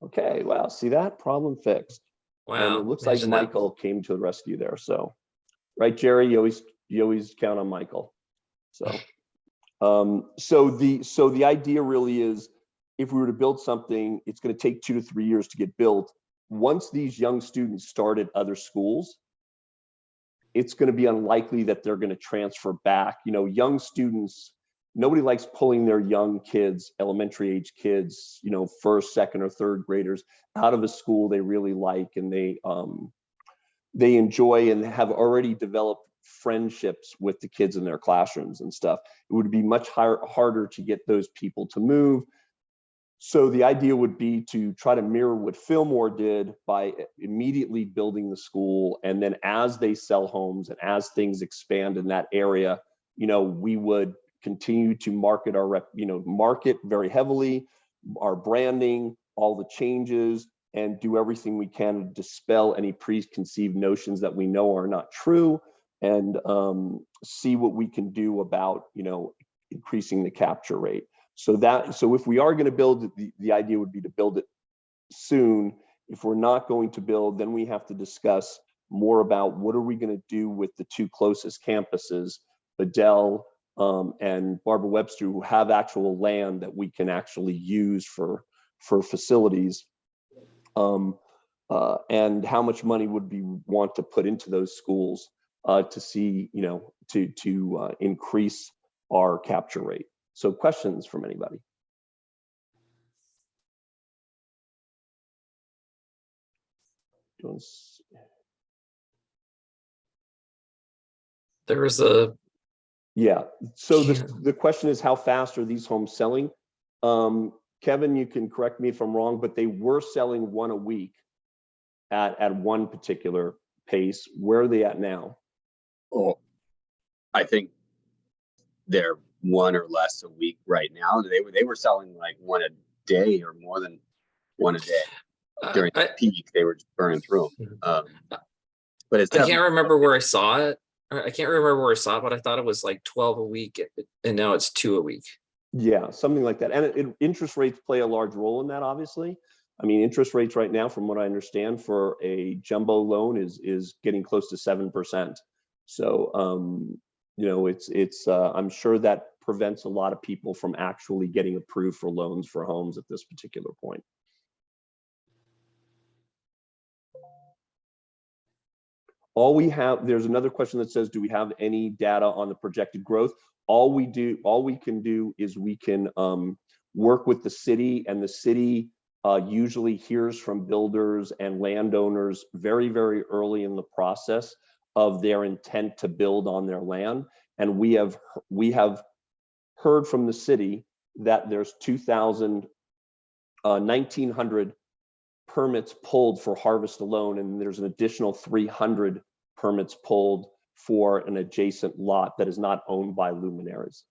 Okay, wow, see that? Problem fixed. And it Wow, looks like imagine that. Michael came to the rescue there. So, right, Jerry, you always count on Michael. So, so the idea really is, if we were to build something, it's going to take 2 to 3 years to get built. Once these young students start at other schools, it's going to be unlikely that they're going to transfer back. You know, young students, nobody likes pulling their young kids, elementary age kids, you know, first, second, or third graders out of a school they really like and they enjoy and have already developed friendships with the kids in their classrooms and stuff. It would be much harder to get those people to move. So the idea would be to try to mirror what Fillmore did by immediately building the school. And then as they sell homes and as things expand in that area, you know, we would continue to market market very heavily, our branding, all the changes, and do everything we can to dispel any preconceived notions that we know are not true, and see what we can do about, you know, increasing the capture rate. So if we are going to build, the idea would be to build it soon. If we're not going to build, then we have to discuss more about what are we going to do with the 2 closest campuses, Bedell and Barbara Webster, who have actual land that we can actually use for facilities, and how much money would we want to put into those schools to see, you know, to increase our capture rate. So questions from anybody? There was a Yeah. So the question is, how fast are these homes selling? Kevin, you can correct me if I'm wrong, but they were selling 1 a week at one particular pace. Where are they at now? Oh, I think they're 1 or less a week right now. They were selling like 1 a day or more than 1 a day during the peak. They were just burning through them. But it's I can't remember where I saw it. I can't remember where I saw it, but I thought it was like 12 a week, and now it's 2 a week. Yeah, something like that. And interest rates play a large role in that, obviously. I mean, interest rates right now, from what I understand, for a jumbo loan is getting close to 7%. So, you know, I'm sure that prevents a lot of people from actually getting approved for loans for homes at this particular point. All we have, there's another question that says, do we have any data on the projected growth? All we can do is we can work with the city, and the city usually hears from builders and landowners very, very early in the process of their intent to build on their land. And we have heard from the city that there's 1,900 permits pulled for Harvest alone, and there's an additional 300 permits pulled for an adjacent lot that is not owned by Luminaries.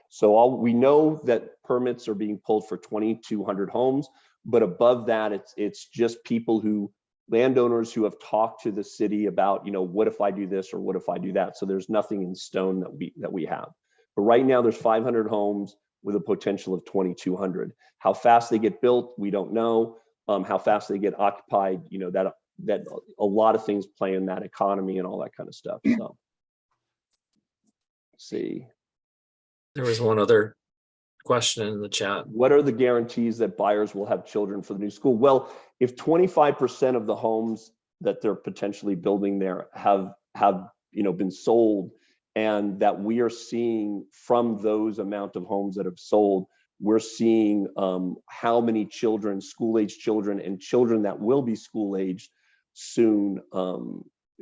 So we know that permits are being pulled for 2,200 homes, but above that, it's just landowners who have talked to the city about, you know, what if I do this or what if I do that? So there's nothing in stone that we have. But right now there's 500 homes with a potential of 2,200. How fast they get built, we don't know. How fast they get occupied, you know, that a lot of things play in that economy and all that kind of stuff. So let's see. There was one other question in the chat. What are the guarantees that buyers will have children for the new school? Well, if 25% of the homes that they're potentially building there have you know, been sold, and that we are seeing from those amount of homes that have sold, we're seeing how many children, school-aged children, and children that will be school-aged soon.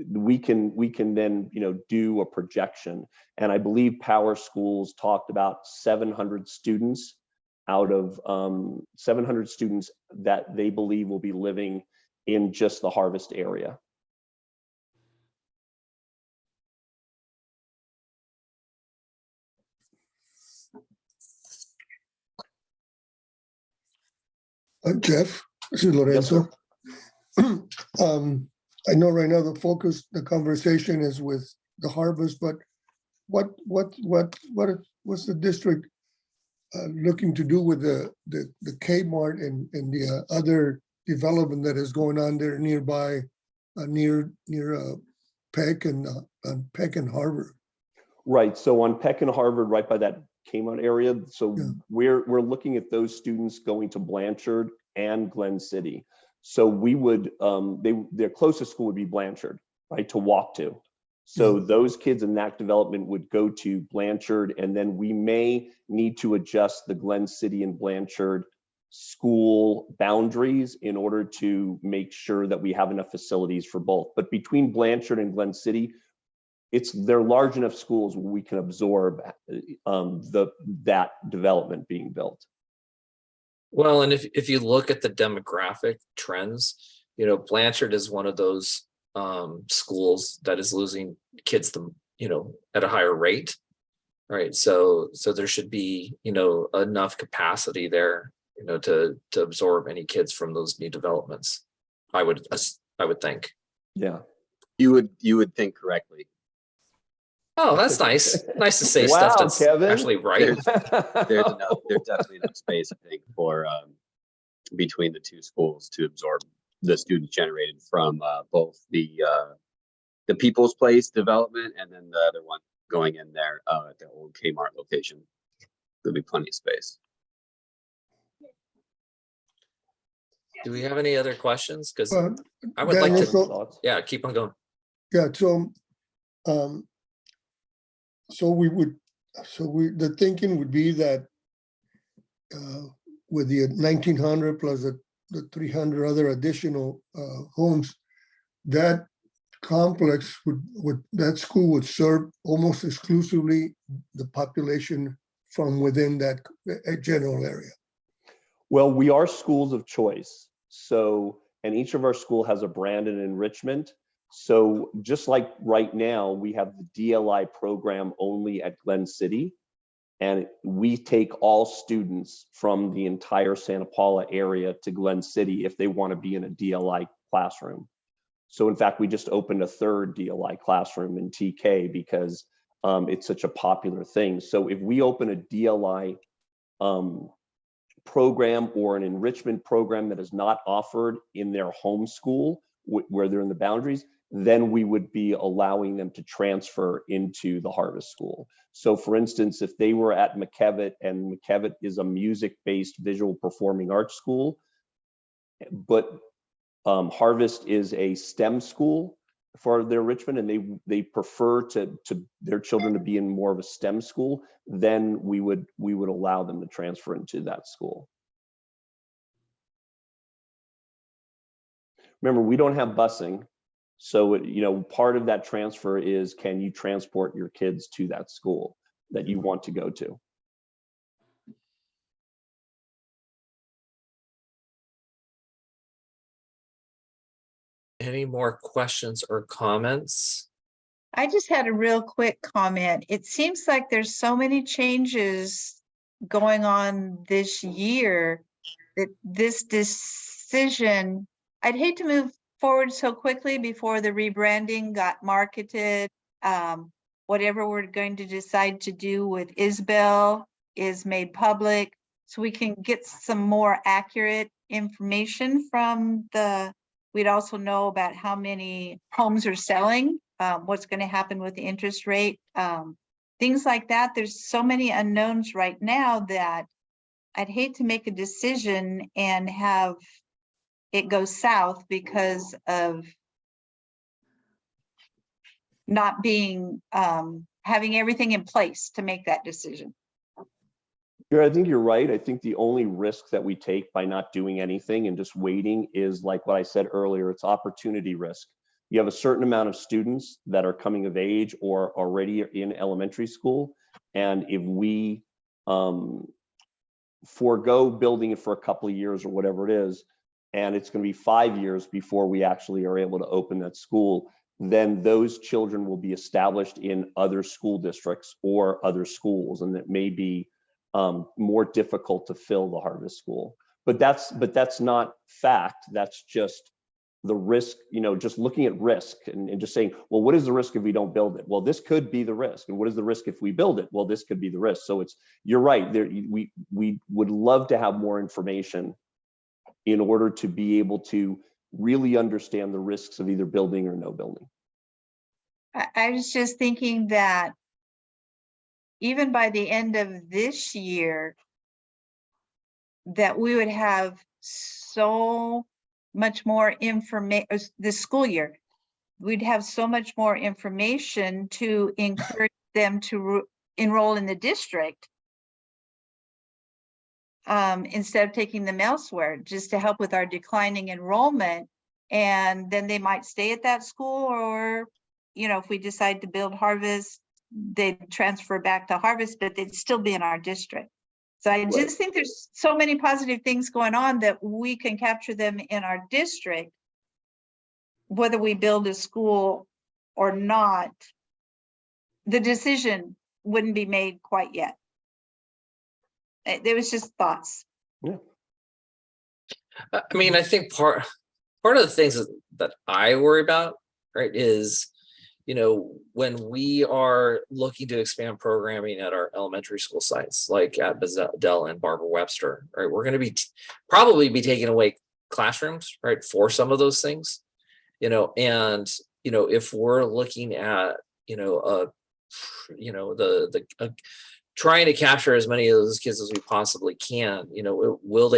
We can then, you know, do a projection. And I believe Power Schools talked about 700 students out of 700 students that they believe will be living in just the Harvest area. Jeff, this is Lorenzo. Yes, I know right now the conversation is with the Harvest, but what's the district looking to do with the Kmart and the other development that is going on there nearby, near Peck and Harvard. Right, so on Peck and Harvard, right by that Kmart area, so Yeah. we're looking at those students going to Blanchard and Glen City. So we would, their closest school would be Blanchard, right, to walk to. So those kids in that development would go to Blanchard, and then we may need to adjust the Glen City and Blanchard school boundaries in order to make sure that we have enough facilities for both. But between Blanchard and Glen City, they're large enough schools where we can absorb that development being built. Well, and if you look at the demographic trends, Blanchard is one of those schools that is losing kids at a higher rate, right? So there should be enough capacity there to absorb any kids from those new developments. I would think. Yeah. You would think correctly. Oh, that's nice. Nice to say Wow, stuff that's Kevin. actually right. There's definitely enough space, I think, for between the two schools to absorb the students generated from both the People's Place development and then the other one going in there at the old Kmart location. There'll be plenty of space. Do we have any other questions? Because Well, I would like Daniel, to. Yeah, keep on going. Yeah, so, the thinking would be that with the 1,900 plus the 300 other additional homes, that complex that school would serve almost exclusively the population from within that general area. Well, we are schools of choice. So, and each of our school has a brand and enrichment. So just like right now, we have the DLI program only at Glen City, and we take all students from the entire Santa Paula area to Glen City if they want to be in a DLI classroom. So in fact, we just opened a third DLI classroom in TK because it's such a popular thing. So if we open a DLI program or an enrichment program that is not offered in their home school where they're in the boundaries, then we would be allowing them to transfer into the Harvest School. So for instance, if they were at McKevitt, and McKevitt is a music-based visual performing arts school, but Harvest is a STEM school for their enrichment, and they prefer to their children to be in more of a STEM school, then we would allow them to transfer into that school. Remember, we don't have busing. So, part of that transfer is, can you transport your kids to that school that you want to go to? Any more questions or comments? I just had a real quick comment. It seems like there's so many changes going on this year that this decision, I'd hate to move forward so quickly before the rebranding got marketed. Whatever we're going to decide to do with Isbell is made public, so we can get some more accurate information from we'd also know about how many homes are selling, what's going to happen with the interest rate, things like that. There's so many unknowns right now that I'd hate to make a decision and have it go south because of not being, having everything in place to make that decision. Yeah, I think you're right. I think the only risk that we take by not doing anything and just waiting is, like what I said earlier, it's opportunity risk. You have a certain amount of students that are coming of age or already in elementary school. And if we forego building it for a couple of years or whatever it is, and it's going to be 5 years before we actually are able to open that school, then those children will be established in other school districts or other schools, and it may be more difficult to fill the Harvest School. But that's not fact. That's just the risk, just looking at risk and just saying, well, what is the risk if we don't build it? Well, this could be the risk. And what is the risk if we build it? Well, this could be the risk. So you're right there. We would love to have more information in order to be able to really understand the risks of either building or no building. I was just thinking that even by the end of this year, that we would have so much more information, this school year, we'd have so much more information to encourage them to enroll in the district instead of taking them elsewhere, just to help with our declining enrollment. And then they might stay at that school, or, if we decide to build Harvest, they'd transfer back to Harvest, but they'd still be in our district. So I just think there's so many positive things going on that we can capture them in our district, whether we build a school or not. The decision wouldn't be made quite yet. There was just thoughts. Yeah. I mean, I think part of the things that I worry about, right, is, when we are looking to expand programming at our elementary school sites, like at Bezdell and Barbara Webster, right, we're going to probably be taking away classrooms, right, for some of those things, and, if we're looking at, trying to capture as many of those kids as we possibly can, will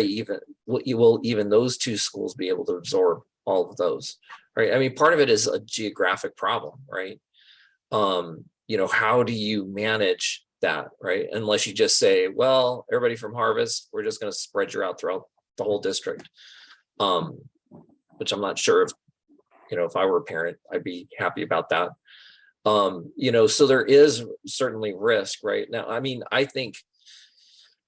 even those two schools be able to absorb all of those, right? I mean, part of it is a geographic problem, right? How do you manage that, right? Unless you just say, well, everybody from Harvest, we're just going to spread you out throughout the whole district, which I'm not sure if I were a parent, I'd be happy about that. So there is certainly risk right now. I mean, I think,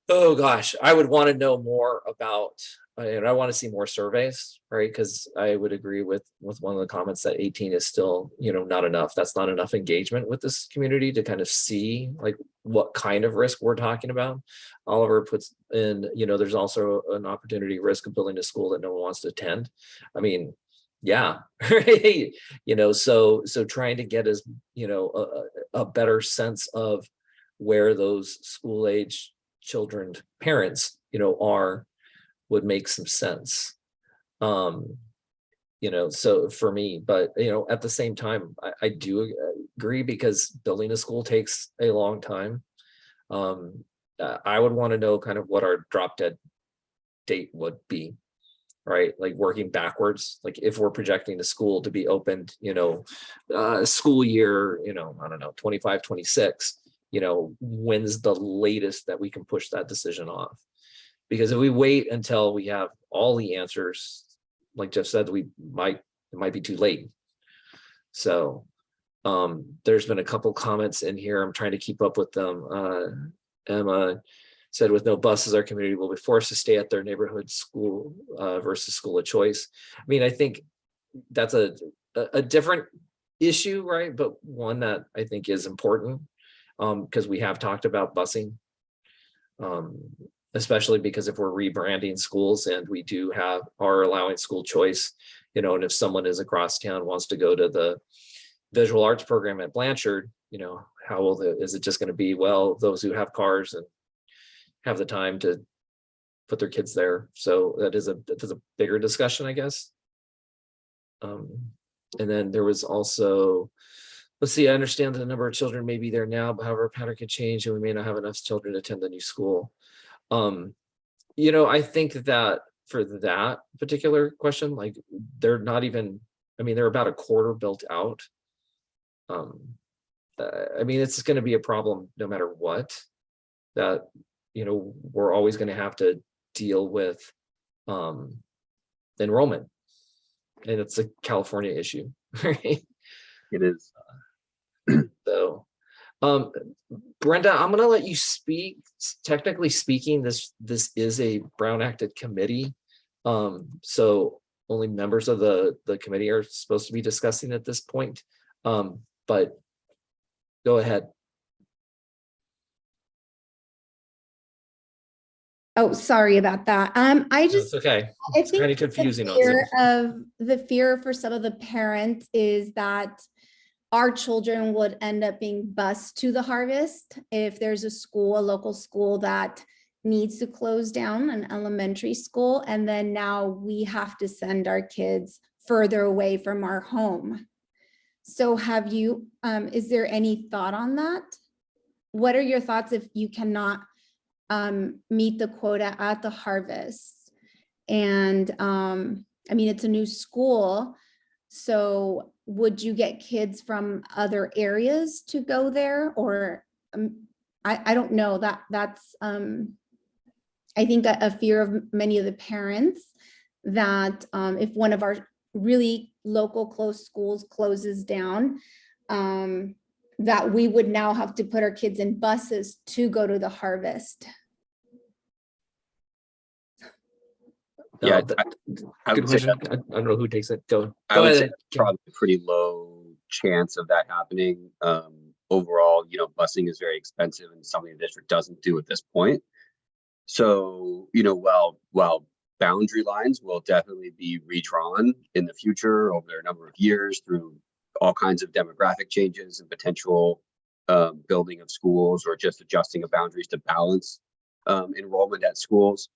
oh gosh, I would want to know more about, and I want to see more surveys, right? Because I would agree with one of the comments that 18 is still, not enough. That's not enough engagement with this community to kind of see like what kind of risk we're talking about. Oliver puts in, there's also an opportunity risk of building a school that no one wants to attend. I mean, yeah, right. So trying to get as, a better sense of where those school age children parents, would make some sense. So for me, but, at the same time, I do agree, because building a school takes a long time. I would want to know kind of what our drop dead date would be. Right, like working backwards, like if we're projecting the school to be opened, school year, I don't know, 25, 26, when's the latest that we can push that decision off? Because if we wait until we have all the answers, like Jeff said, it might be too late. So there's been a couple comments in here. I'm trying to keep up with them. Emma said, with no buses, our community will be forced to stay at their neighborhood school versus school of choice. I mean, I think that's a different issue, right? But one that I think is important, because we have talked about busing, especially because if we're rebranding schools and we are allowing school choice, and if someone is across town wants to go to the visual arts program at Blanchard, is it just going to be, well, those who have cars and have the time to put their kids there? So that is a bigger discussion, I guess. And then there was also, let's see, I understand that the number of children may be there now, but however, a pattern can change and we may not have enough children to attend the new school. I think that for that particular question, like they're not even, I mean, they're about a quarter built out. I mean, it's going to be a problem no matter what, that we're always going to have to deal with enrollment, and it's a California issue, right? It is. So Brenda, I'm going to let you speak. Technically speaking, this is a Brown Acted committee, so only members of the committee are supposed to be discussing at this point, but go ahead. Oh, sorry about that. I No, just, it's okay. I It's think kind of confusing the on Zoom. fear for some of the parents is that our children would end up being bused to the harvest if there's a local school that needs to close down, an elementary school, and then now we have to send our kids further away from our home. So have you, is there any thought on that? What are your thoughts if you cannot meet the quota at the harvest? And I mean, it's a new school, so would you get kids from other areas to go there? Or I don't know, that's I think a fear of many of the parents, that if one of our really local close schools closes down, that we would now have to put our kids in buses to go to the harvest. Yeah, No, I good would say question. that, I don't know who takes it. Go I would say ahead. that's probably a pretty low chance of that happening. Overall, you know, busing is very expensive and something the district doesn't do at this point. So, you know, while boundary lines will definitely be redrawn in the future over a number of years through all kinds of demographic changes and potential building of schools or just adjusting of boundaries to balance enrollment at schools.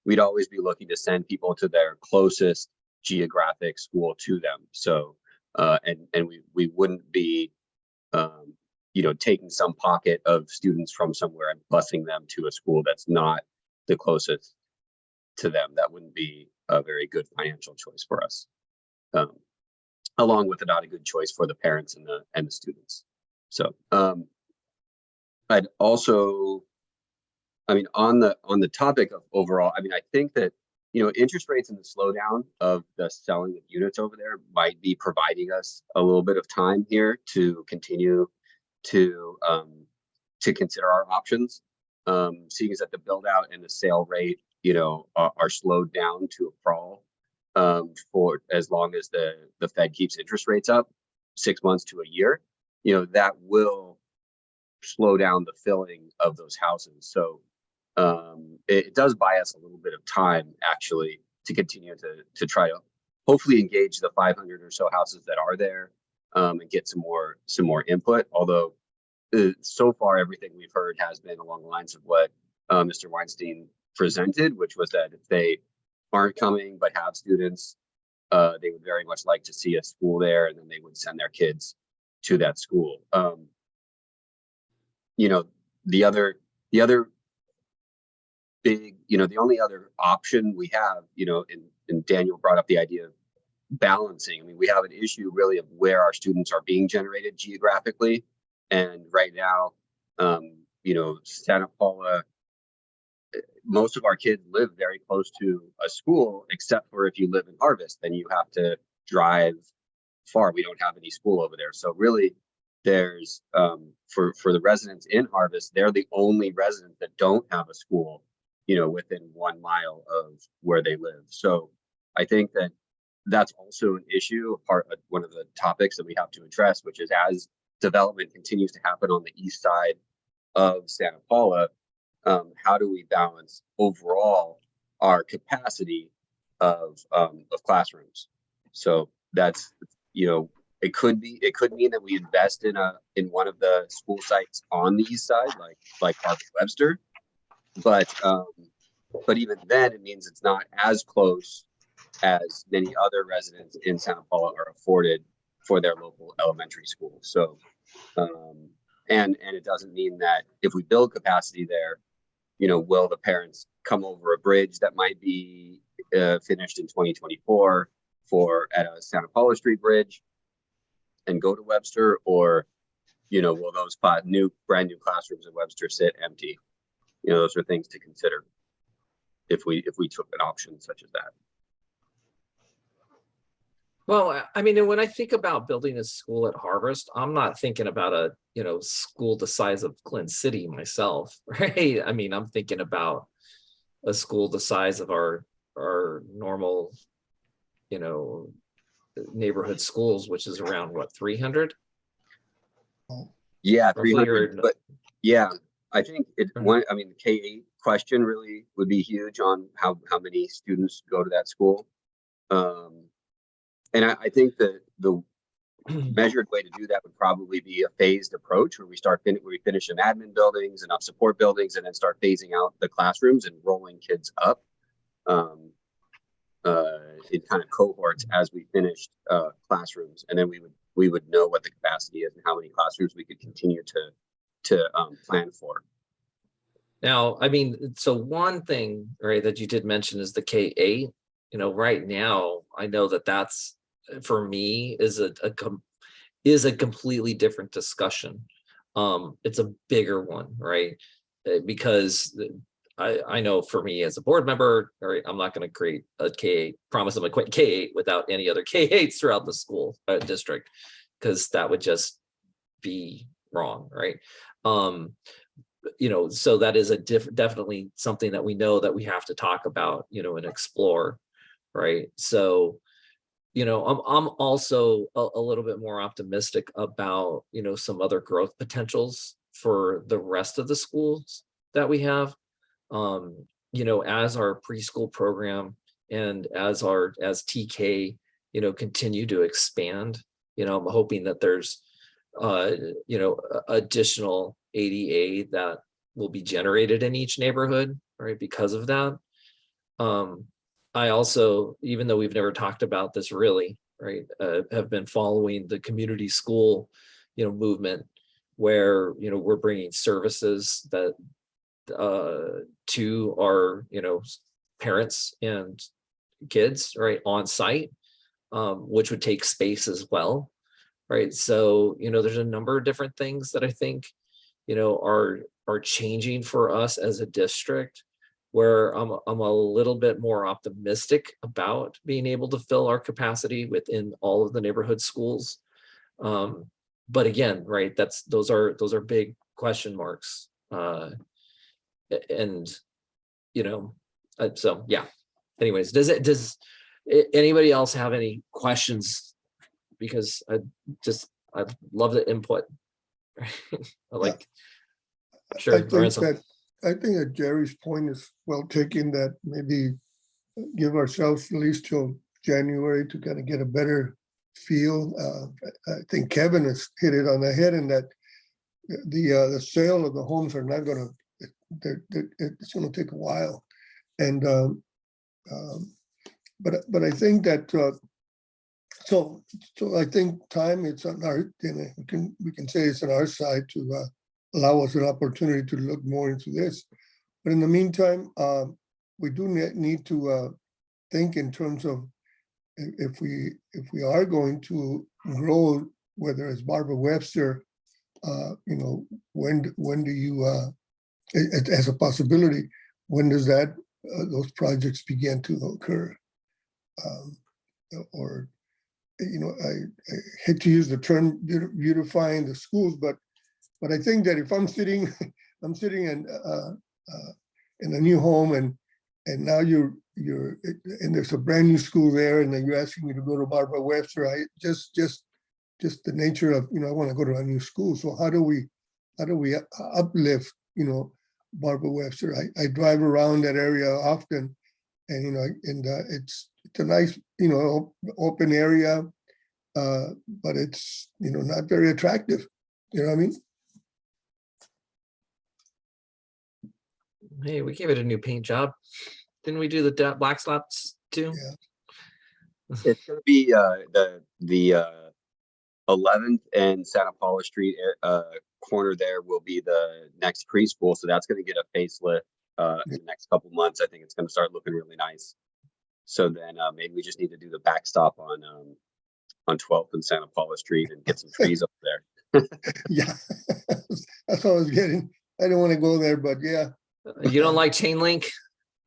We'd always be looking to send people to their closest geographic school to them. So, and we wouldn't be, you know, taking some pocket of students from somewhere and busing them to a school that's not the closest to them. That wouldn't be a very good financial choice for us. Along with not a good choice for the parents and the students. So, I'd also, I mean, on the topic of overall, I mean, I think that, you know, interest rates and the slowdown of the selling of units over there might be providing us a little bit of time here to continue to consider our options. Seeing as that the build out and the sale rate, you know, are slowed down to a crawl for as long as the Fed keeps interest rates up 6 months to a year, you know, that will slow down the filling of those houses. So it does buy us a little bit of time actually to continue to try to hopefully engage the 500 or so houses that are there and get some more input. Although so far everything we've heard has been along the lines of what Mr. Weinstein presented, which was that if they aren't coming but have students, they would very much like to see a school there, and then they would send their kids to that school. You know, the other big, you know, the only other option we have, you know, and Daniel brought up the idea of balancing. I mean, we have an issue really of where our students are being generated geographically. And right now, you know, Santa Paula, most of our kids live very close to a school, except for if you live in Harvest, then you have to drive far. We don't have any school over there. So really, there's for the residents in Harvest, they're the only residents that don't have a school, you know, within 1 mile of where they live. So I think that that's also an issue, one of the topics that we have to address, which is as development continues to happen on the east side of Santa Paula, how do we balance overall our capacity of classrooms? So that's, you know, it could mean that we invest in one of the school sites on the east side, like Harvard-Webster, but even then it means it's not as close as many other residents in Santa Paula are afforded for their local elementary school. So and it doesn't mean that if we build capacity there, you know, will the parents come over a bridge that might be finished in 2024 at a Santa Paula Street bridge and go to Webster, or, you know, will those brand new classrooms at Webster sit empty? You know, those are things to consider if we took an option such as that. Well, I mean, when I think about building a school at Harvest, I'm not thinking about a, you know, school the size of Glen City myself, right? I mean, I'm thinking about a school the size of our normal, you know, neighborhood schools, which is around what, 300? Yeah, Roughly, 300. But yeah, I think I mean, the K-8 question really would be huge on how many students go to that school. And I think that the measured way to do that would probably be a phased approach where we finish in admin buildings and up support buildings and then start phasing out the classrooms and rolling kids up in kind of cohorts as we finished classrooms. And then we would know what the capacity is and how many classrooms we could continue to plan for. Now, I mean, so one thing, right, that you did mention is the K-8. You know, right now, I know that that's, for me, is a completely different discussion. It's a bigger one, right? Because I know for me as a board member, right, I'm not going to create a K-8, promise I'm going to quit K-8 without any other K-8s throughout the school district, because that would just be wrong, right? You know, so that is definitely something that we know that we have to talk about, you know, and explore, right? So, you know, I'm also a little bit more optimistic about, you know, some other growth potentials for the rest of the schools that we have. You know, as our preschool program and as TK, you know, continue to expand, you know, I'm hoping that there's, you know, additional ADA that will be generated in each neighborhood, right? Because of that. I also, even though we've never talked about this really, right, have been following the community school, you know, movement where, you know, we're bringing services that to our, you know, parents and kids, right, on site, which would take space as well, right? So, you know, there's a number of different things that I think, you know, are changing for us as a district, where I'm a little bit more optimistic about being able to fill our capacity within all of the neighborhood schools. But again, right, those are big question marks. And, you know, so yeah. Anyways, does anybody else have any questions? Because I'd love the input. I like, sure. I think that Jerry's point is well taken, that maybe give ourselves at least till January to kind of get a better feel. I think Kevin has hit it on the head, in that the sale of the homes are not going to, it's going to take a while. And but I think that so I think time, it's on our, we can say it's on our side to allow us an opportunity to look more into this. But in the meantime, we do need to think in terms of if we are going to grow, whether it's Barbara Webster, you know, when do you, as a possibility, when does that those projects begin to occur? Or, you know, I hate to use the term beautifying the schools, but I think that if I'm sitting in a new home, and now you're and there's a brand new school there, and then you're asking me to go to Barbara Webster, I just the nature of, you know, I want to go to a new school. So how do we uplift, you know, Barbara Webster? I drive around that area often, and, you know, and it's a nice, you know, open area, but it's, you know, not very attractive. You know what I mean? Hey, we gave it a new paint job. Didn't we do the black slaps too? Yeah. It's going to be the 11th and Santa Paula Street corner. There will be the next preschool, so that's going to get a facelift in the next couple months. I think it's going to start looking really nice. So then maybe we just need to do the backstop on 12th and Santa Paula Street and get some trees up there. Yeah, that's what I was getting. I didn't want to go there, but yeah. You don't like chain link?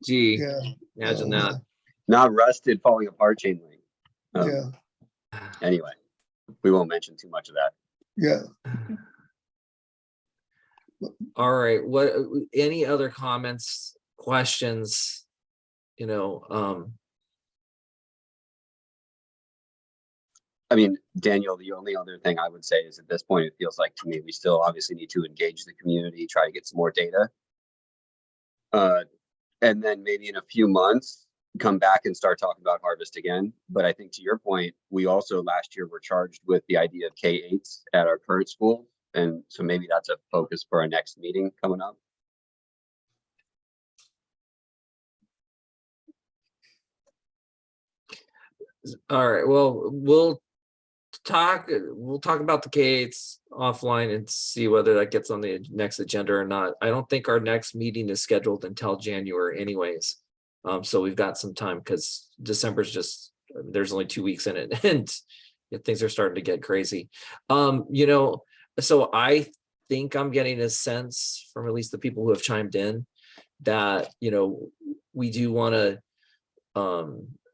Gee, Yeah. imagine that. Not rusted, falling apart chain link. Yeah. Anyway, we won't mention too much of that. Yeah. All right. What? Any other comments, questions? You know, I mean, Daniel, the only other thing I would say is at this point, it feels like to me, we still obviously need to engage the community, try to get some more data. And then maybe in a few months, come back and start talking about harvest again. But I think to your point, we also last year were charged with the idea of K-8s at our current school. And so maybe that's a focus for our next meeting coming up. All right, well, we'll talk about the K-8s offline and see whether that gets on the next agenda or not. I don't think our next meeting is scheduled until January anyways. So we've got some time because December's just, there's only 2 weeks in it and things are starting to get crazy. You know, so I think I'm getting a sense from at least the people who have chimed in that, you know, we do want to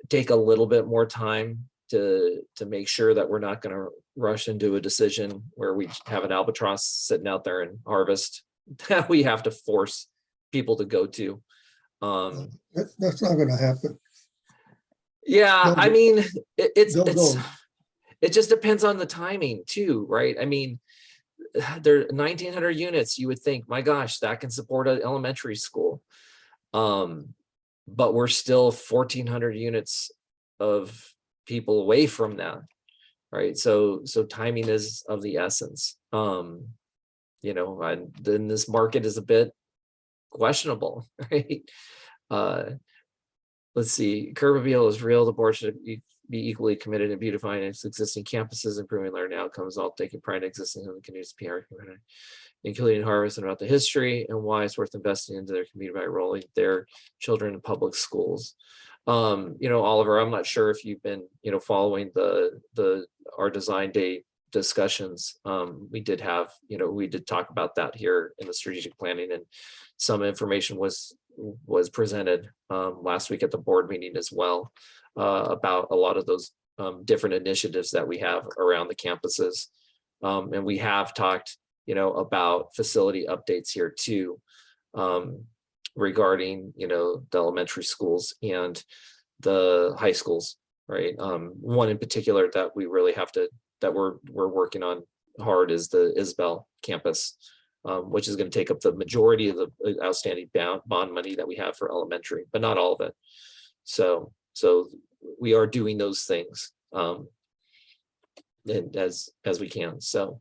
take a little bit more time to make sure that we're not going to rush into a decision where we have an albatross sitting out there in harvest that we have to force people to go to. That's not gonna happen. Yeah, Don't I go. mean, Don't go. it just depends on the timing too, right? I mean, there are 1,900 units. You would think, my gosh, that can support an elementary school. But we're still 1,400 units of people away from that, right? So timing is of the essence. You know, and then this market is a bit questionable, right? Let's see, curb appeal is real. The board should be equally committed in beautifying its existing campuses, improving learning outcomes, all taking pride in existing and continuous PR community, including harvest and about the history and why it's worth investing into their community by enrolling their children in public schools. You know, Oliver, I'm not sure if you've been, you know, following our design day discussions. We did have, you know, we did talk about that here in the strategic planning, and some information was presented last week at the board meeting as well about a lot of those different initiatives that we have around the campuses. And we have talked, you know, about facility updates here too, regarding, you know, the elementary schools and the high schools, right? One in particular that we really have to, that we're working on hard is the Isbell campus, which is going to take up the majority of the outstanding bond money that we have for elementary, but not all of it. So we are doing those things and as we can. So,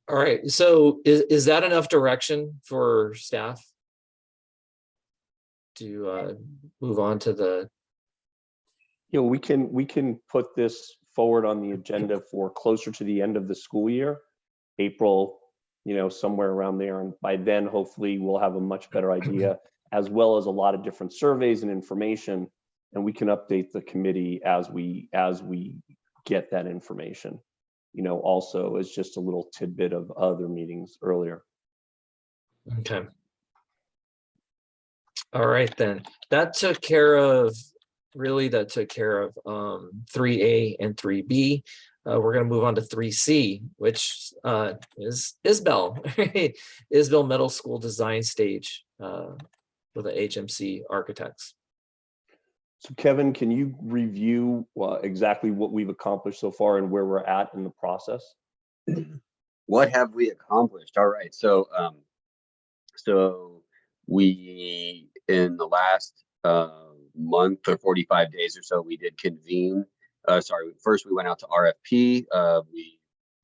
all right. So is that enough direction for staff to move on to the? You know, we can put this forward on the agenda for closer to the end of the school year, April, you know, somewhere around there. And by then, hopefully we'll have a much better idea, as well as a lot of different surveys and information. And we can update the committee as we get that information, you know, also as just a little tidbit of other meetings earlier. Okay. All right, then that took care of 3A and 3B. We're going to move on to 3C, which is Isbell, Isbell Middle School Design Stage with the HMC Architects. So Kevin, can you review exactly what we've accomplished so far and where we're at in the process? What have we accomplished? All right, so we in the last month or 45 days or so, we did convene. First we went out to RFP.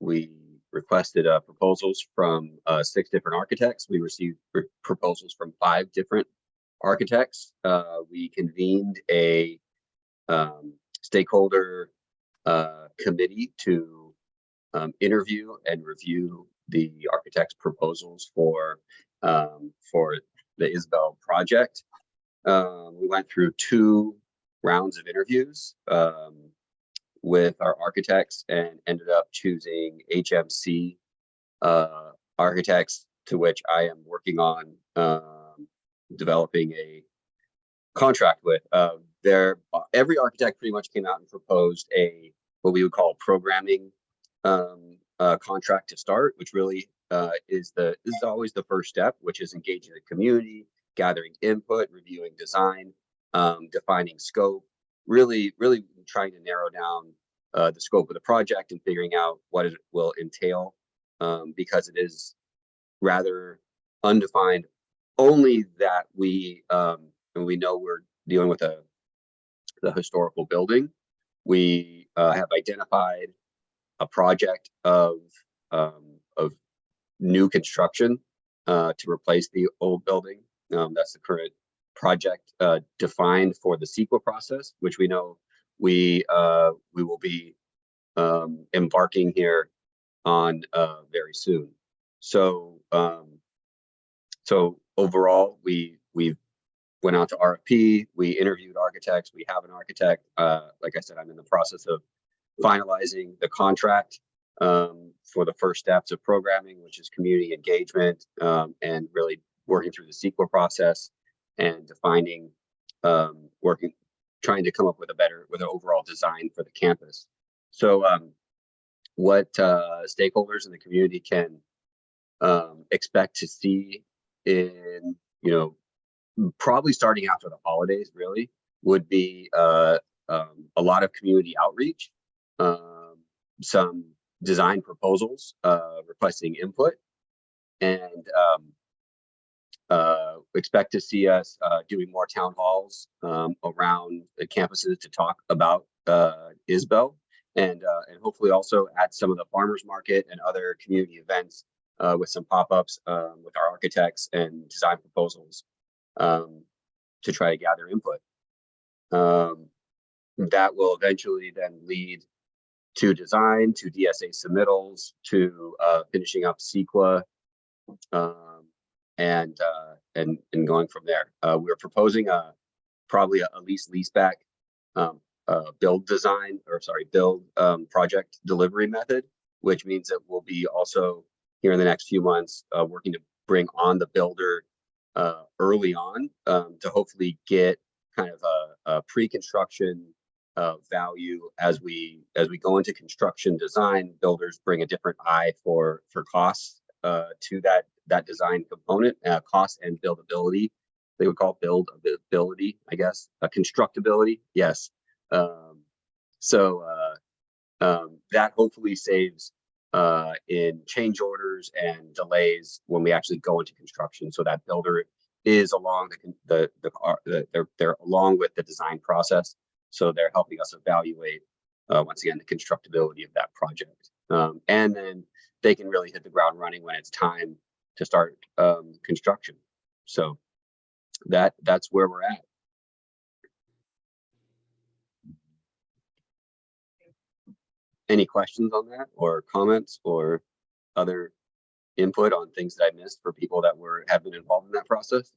We requested proposals from 6 different architects. We received proposals from 5 different architects. We convened a stakeholder committee to interview and review the architect's proposals for the Isbell project. We went through 2 rounds of interviews with our architects and ended up choosing HMC architects, to which I am working on developing a contract with. Every architect pretty much came out and proposed what we would call a programming contract to start, which really is always the first step, which is engaging the community, gathering input, reviewing design, defining scope, really trying to narrow down the scope of the project and figuring out what it will entail, because it is rather undefined only that we and we know we're dealing with the historical building. We have identified a project of new construction to replace the old building. That's the current project defined for the CEQA process, which we know we will be embarking here on very soon. So so overall, we went out to RFP. We interviewed architects. We have an architect. Like I said, I'm in the process of finalizing the contract for the first steps of programming, which is community engagement, and really working through the CEQA process and defining, trying to come up with with an overall design for the campus. So what stakeholders in the community can expect to see in, probably starting after the holidays, really, would be a lot of community outreach, some design proposals, requesting input, and expect to see us doing more town halls around the campuses to talk about ISBO, and hopefully also at some of the farmers market and other community events with some pop-ups with our architects and design proposals to try to gather input. That will eventually then lead to design, to DSA submittals, to finishing up CEQA, and going from there. We're proposing probably a lease back build project delivery method, which means that we'll be also here in the next few months working to bring on the builder early on to hopefully get kind of a pre-construction value as we go into construction design. Builders bring a different eye for costs to that design component, cost and buildability. They would call buildability, I guess, constructability. Yes. That hopefully saves in change orders and delays when we actually go into construction. So that builder is along they're along with the design process. So they're helping us evaluate once again the constructability of that project, and then they can really hit the ground running when it's time to start construction. So that's where we're at. Any questions on that, or comments, or other input on things that I missed for people that have been involved in that process?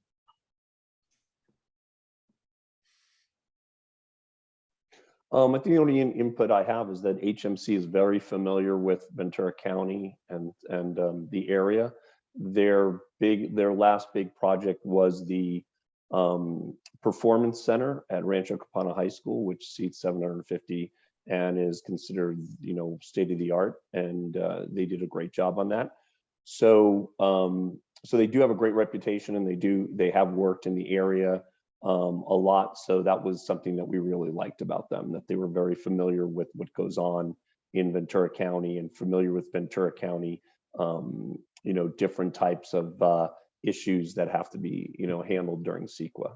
I think the only input I have is that HMC is very familiar with Ventura County and the area. Their last big project was the Performance Center at Rancho Capana High School, which seats 750 and is considered, state of the art. And they did a great job on that. So they do have a great reputation, and they have worked in the area a lot. So that was something that we really liked about them, that they were very familiar with what goes on in Ventura County and familiar with Ventura County, different types of issues that have to be, handled during CEQA.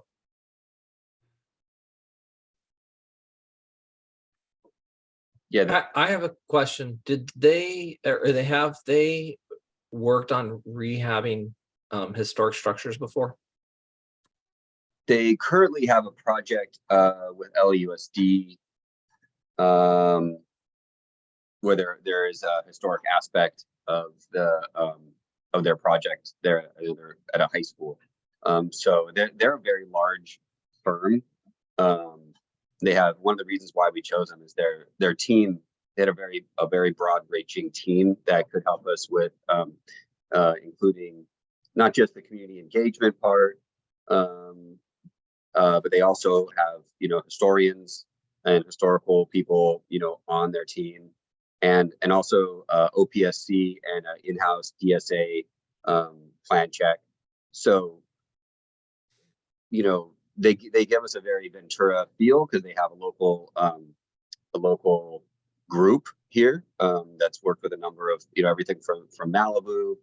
Yeah, I have a question. Did they worked on rehabbing historic structures before? they currently have a project with LUSD where there is a historic aspect of their project there at a high school. So they're a very large firm. They have, one of the reasons why we chose them is their team. They had a very broad-reaching team that could help us with including not just the community engagement part, but they also have historians and historical people on their team, and also OPSC and in-house DSA plan check. So they give us a very Ventura feel because they have a local group here that's worked with a number of everything from Malibu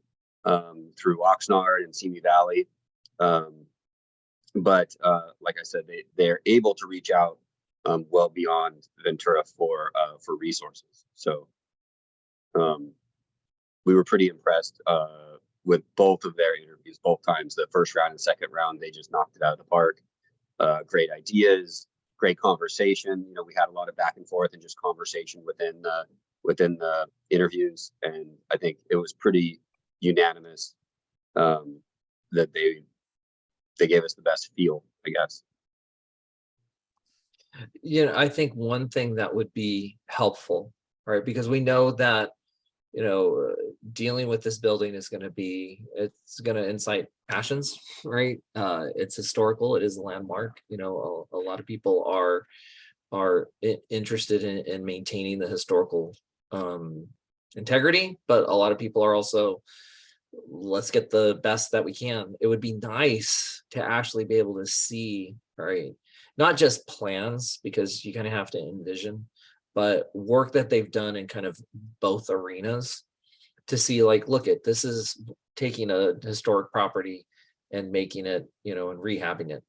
through Oxnard and Simi Valley But like I said, they're able to reach out well beyond Ventura for resources. So we were pretty impressed with both of their interviews, both times. The first round and second round, they just knocked it out of the park. Great ideas, great conversation. You know, we had a lot of back and forth and just conversation within the interviews, and I think it was pretty unanimous that they gave us the best feel, I guess. You know, I think one thing that would be helpful, right? Because we know that, you know, dealing with this building is going to incite passions, right? It's historical. It is a landmark. You know, a lot of people are interested in maintaining the historical integrity, but a lot of people are also, let's get the best that we can. It would be nice to actually be able to see, right? Not just plans, because you kind of have to envision, but work that they've done in kind of both arenas to see, like, look at, this is taking a historic property and making it, you know, and rehabbing it,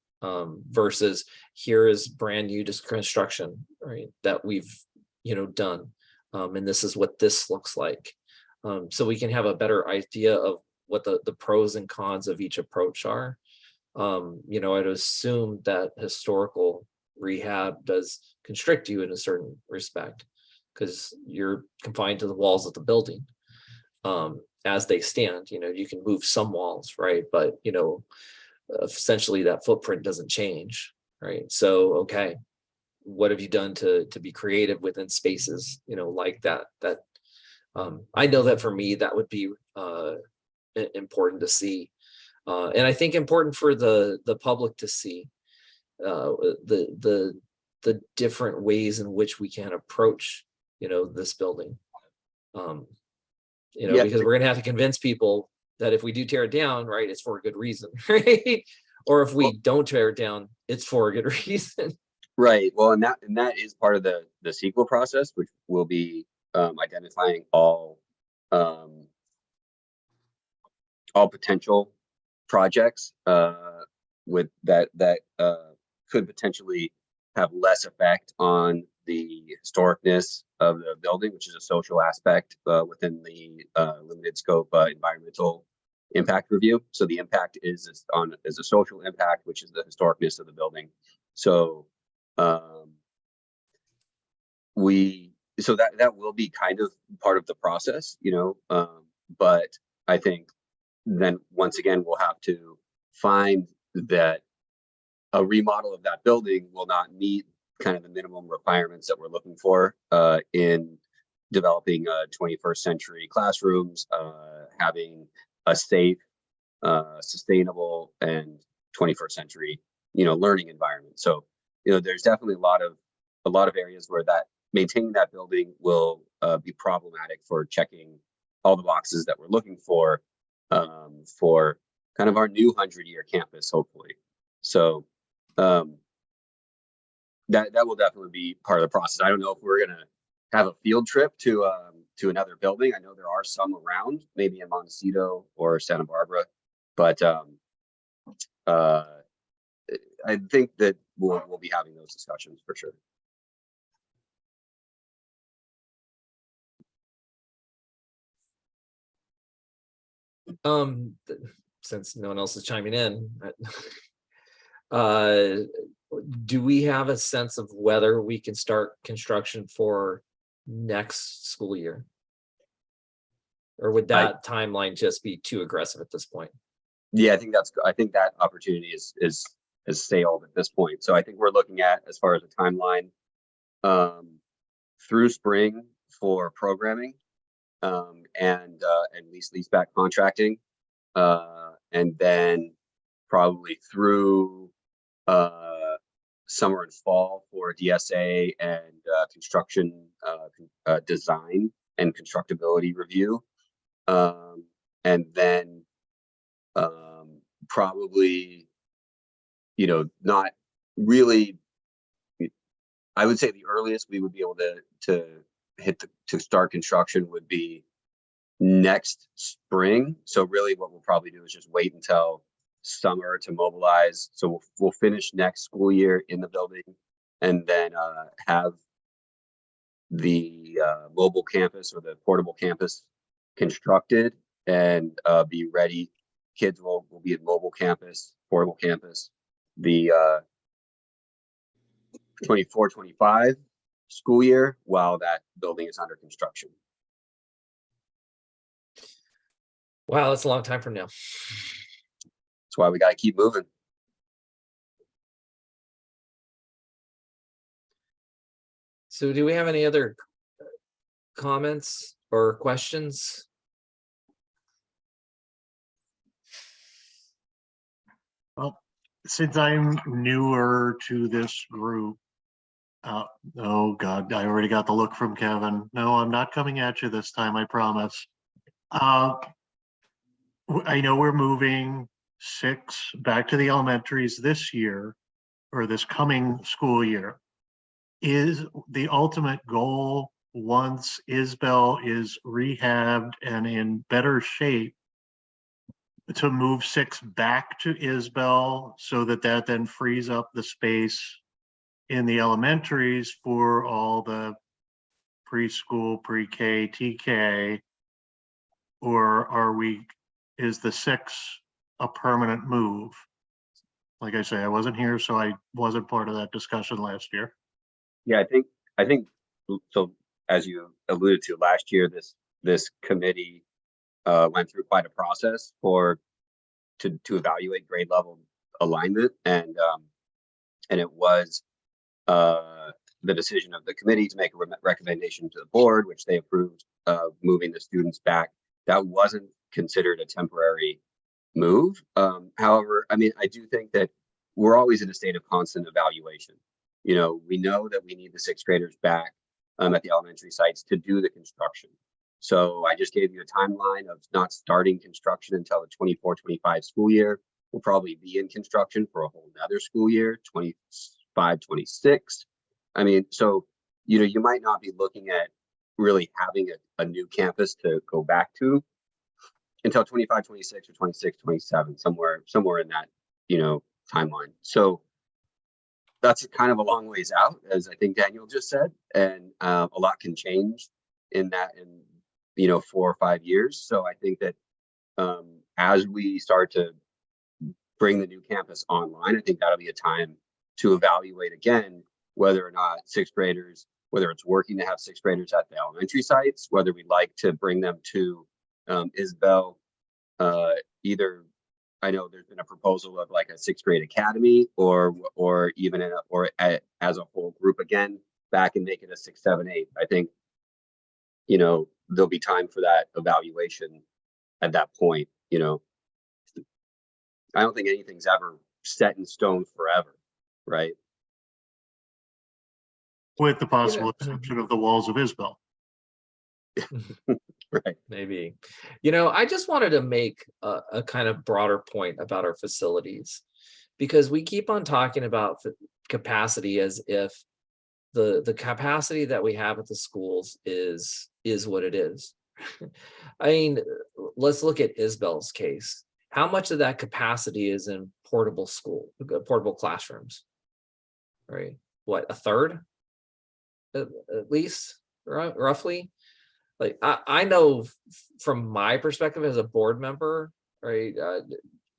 versus here is brand new construction, right, that we've, you know, done. And this is what this looks like. So we can have a better idea of what the pros and cons of each approach are. You know, I'd assume that historical rehab does constrict you in a certain respect, because you're confined to the walls of the building as they stand. You know, you can move some walls, right? But, you know, essentially that footprint doesn't change, right? So, okay, what have you done to be creative within spaces, you know, like that? I know that for me, that would be important to see. And I think important for the public to see the different ways in which we can approach, you know, this building. You know, Yeah. because we're gonna have to convince people that if we do tear it down, right, it's for a good reason, right? Or if we don't tear it down, it's for a good reason. Right. Well, and that is part of the CEQA process, which will be identifying all potential projects with that could potentially have less effect on the historicness of the building, which is a social aspect within the limited scope environmental impact review. So the impact is a social impact, which is the historicness of the building. So that will be kind of part of the process, you know, but I think then once again, we'll have to find that a remodel of that building will not meet kind of the minimum requirements that we're looking for in developing 21st century classrooms, having a safe, sustainable, and 21st century, you know, learning environment. So, you know, there's definitely a lot of areas where that maintaining that building will be problematic for checking all the boxes that we're looking for kind of our new 100-year campus, hopefully. So that will definitely be part of the process. I don't know if we're gonna have a field trip to another building. I know there are some around, maybe in Montecito or Santa Barbara, but I think that we'll be having those discussions for sure. Since no one else is chiming in, do we have a sense of whether we can start construction for next school year? Or would that timeline just be too aggressive at this point? Yeah, I think that opportunity is sailed at this point. So I think we're looking at, as far as a timeline, through spring for programming, and leaseback contracting, and then probably through summer and fall for DSA and construction design and constructability review, and then probably, you know, not really. I would say the earliest we would be able to start construction would be next spring. So really what we'll probably do is just wait until summer to mobilize. So we'll finish next school year in the building, and then have the mobile campus or the portable campus constructed and be ready. Kids will be at mobile campus, portable campus, the 24-25 school year while that building is under construction. Wow, that's a long time from now. That's why we got to keep moving. So do we have any other comments or questions? Well, since I'm newer to this group, oh God, I already got the look from Kevin. No, I'm not coming at you this time, I promise. I know we're moving 6 back to the elementaries this year, or this coming school year. Is the ultimate goal, once Isbell is rehabbed and in better shape, to move 6 back to Isbell so that then frees up the space in the elementaries for all the preschool, pre-K, TK? Or is the 6 a permanent move? Like I say, I wasn't here, so I wasn't part of that discussion last year. Yeah, I think so. As you alluded to, last year, this committee went through quite a process to evaluate grade level alignment, and it was the decision of the committee to make a recommendation to the board, which they approved, moving the students back. That wasn't considered a temporary move. However, I mean, I do think that we're always in a state of constant evaluation. You know, we know that we need the 6th graders back at the elementary sites to do the construction. So I just gave you a timeline of not starting construction until the 24-25 school year. We'll probably be in construction for a whole nother school year, 25-26. I mean, so, you know, you might not be looking at really having a new campus to go back to until 25-26 or 26-27, somewhere in that, you know, timeline. So that's kind of a long ways out, as I think Daniel just said, and a lot can change in 4 or 5 years. So I think that as we start to bring the new campus online, I think that'll be a time to evaluate again whether or not 6th graders, whether it's working to have 6th graders at the elementary sites, whether we'd like to bring them to Isbell. Either, I know there's been a proposal of like a 6th grade academy, or even as a whole group again back and make it a 6, 7, 8. I think, you know, there'll be time for that evaluation at that point. You know, I don't think anything's ever set in stone forever, right? With the possible exception of the walls of Isbell. Right. Maybe. You know, I just wanted to make a kind of broader point about our facilities, because we keep on talking about capacity as if the capacity that we have at the schools is what it is. I mean, let's look at Isbell's case. How much of that capacity is in portable classrooms? Right? What, a third? At least, roughly? Like, I know from my perspective as a board member, right,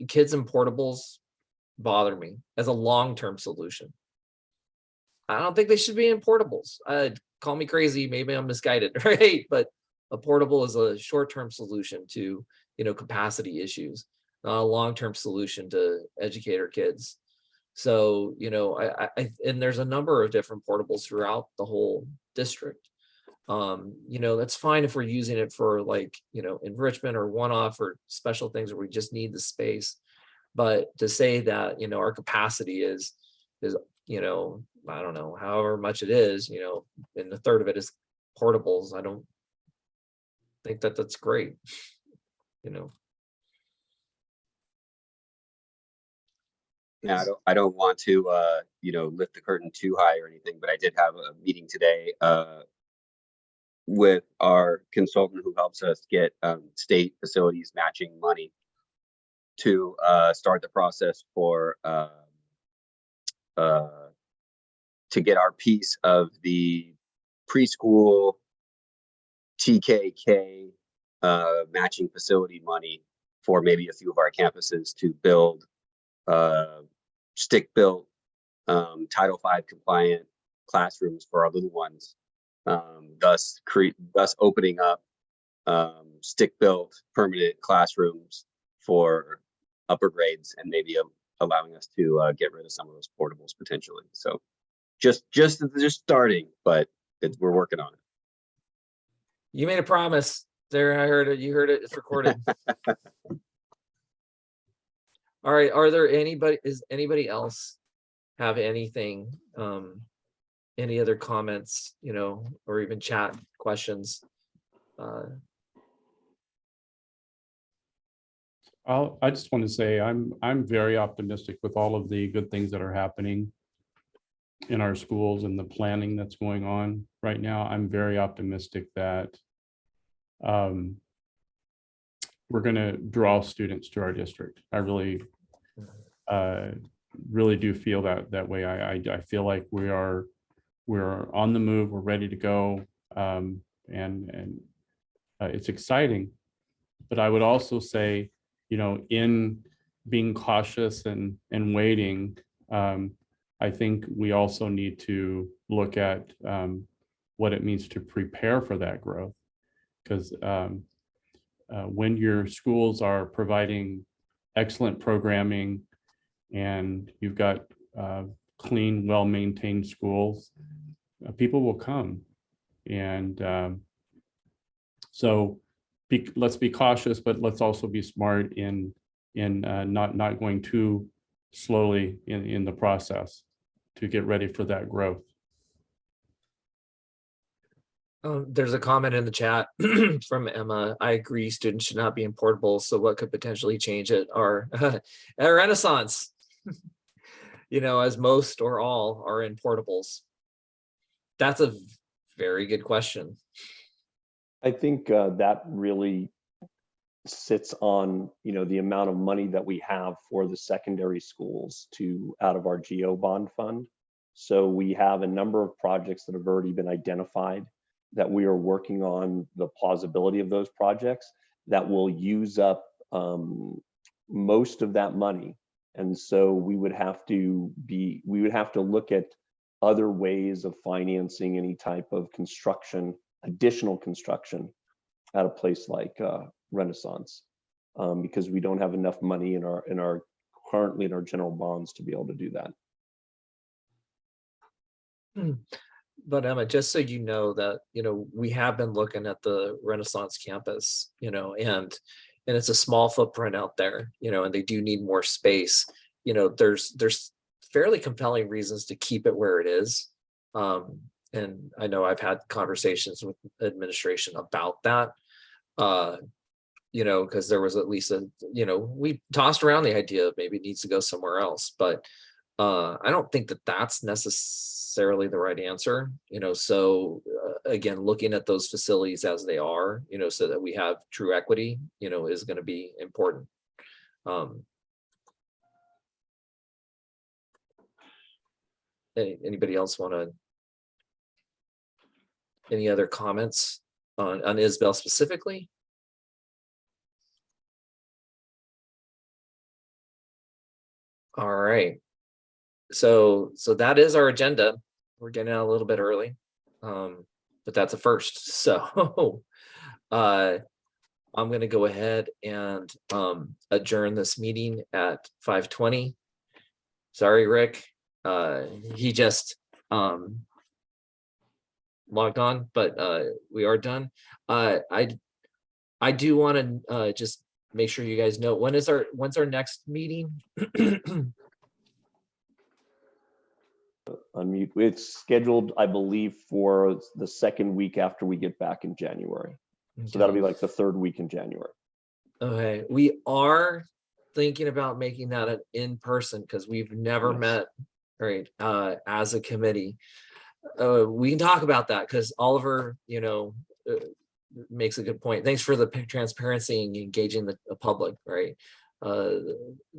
kids in portables bother me as a long-term solution. I don't think they should be in portables. Call me crazy, maybe I'm misguided, right? But a portable is a short-term solution to, you know, capacity issues, not a long-term solution to educate our kids. So, you know, and there's a number of different portables throughout the whole district. You know, that's fine if we're using it for, like, you know, enrichment or one-off or special things where we just need the space. But to say that, you know, our capacity is, you know, I don't know, however much it is, you know, and a third of it is portables, I don't think that that's great, you know. Yeah, I don't want to you know, lift the curtain too high or anything, but I did have a meeting today with our consultant who helps us get state facilities matching money. to start the process for to get our piece of the preschool TKK matching facility money for maybe a few of our campuses to build stick-built Title V compliant classrooms for our little ones, thus opening up stick-built permanent classrooms for upper grades and maybe allowing us to get rid of some of those portables potentially. So just starting, but we're working on it. You made a promise there. I heard it. You heard it. It's recorded. All right. Is anybody else have anything, any other comments, or even chat questions? I just want to say I'm very optimistic with all of the good things that are happening in our schools and the planning that's going on right now. I'm very optimistic that we're going to draw students to our district. I really do feel that way. I feel like we're on the move. We're ready to go, and it's exciting. But I would also say, in being cautious and waiting, I think we also need to look at what it means to prepare for that growth. Because when your schools are providing excellent programming and you've got clean, well-maintained schools, people will come. And so let's be cautious, but let's also be smart in not going too slowly in the process to get ready for that growth. There's a comment in the chat from Emma. I agree, students should not be in portables. So what could potentially change it are at Renaissance, as most or all are in portables? That's a very good question. I think that really sits on, the amount of money that we have for the secondary schools out of our GO bond fund. So we have a number of projects that have already been identified that we are working on the plausibility of those projects that will use up most of that money. And so we would have to look at other ways of financing any type of construction, additional construction at a place like Renaissance, because we don't have enough money currently in our general bonds to be able to do that. But Emma, just so you know that, we have been looking at the Renaissance campus, and it's a small footprint out there, and they do need more space. There's fairly compelling reasons to keep it where it is. And I know I've had conversations with administration about that, because there was at least we tossed around the idea of maybe it needs to go somewhere else, but I don't think that that's necessarily the right answer, so again, looking at those facilities as they are, so that we have true equity, is going to be important. Anybody else any other comments on Isabel specifically? All right. So that is our agenda. We're getting out a little bit early, but that's a first. So I'm going to go ahead and adjourn this meeting at 5:20. Sorry, Rick. He just logged on, but we are done. I do want to just make sure you guys know when's our next meeting. Unmute. It's scheduled, I believe, for the second week after we get back in January. So that'll be like the third week in January. Okay, we are thinking about making that an in-person because we've never met, right, as a committee. We can talk about that because Oliver, makes a good point. Thanks for the transparency and engaging the public, right?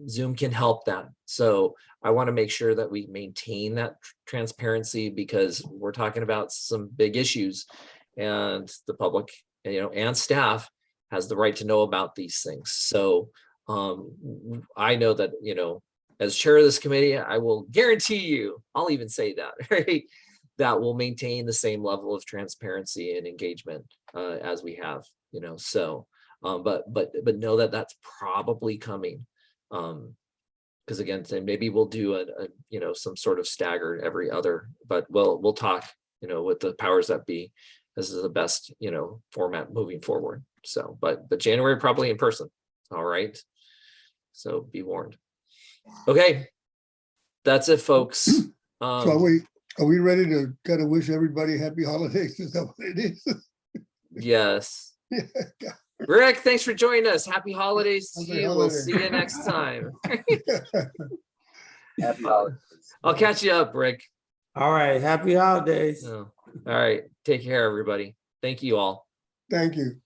Zoom can help that. So I want to make sure that we maintain that transparency, because we're talking about some big issues, and the public, and staff has the right to know about these things. So I know that, as chair of this committee, I will guarantee you, I'll even say that, right? That will maintain the same level of transparency and engagement as we have, so, but know that that's probably coming. Because again, maybe we'll do some sort of staggered every other, but we'll talk, with the powers that be. This is the best, format moving forward. So, but January probably in person. All right. So be warned. Okay. That's it, folks. So are we ready to kind of wish everybody happy holidays? Is that what it is? Yes. Yeah. Rick, thanks for joining us. Happy holidays to Happy you. We'll holidays. see you next time. Happy holidays. I'll catch you up, Rick. All right. Happy holidays. Oh, all right. Take care, everybody. Thank you all. Thank you.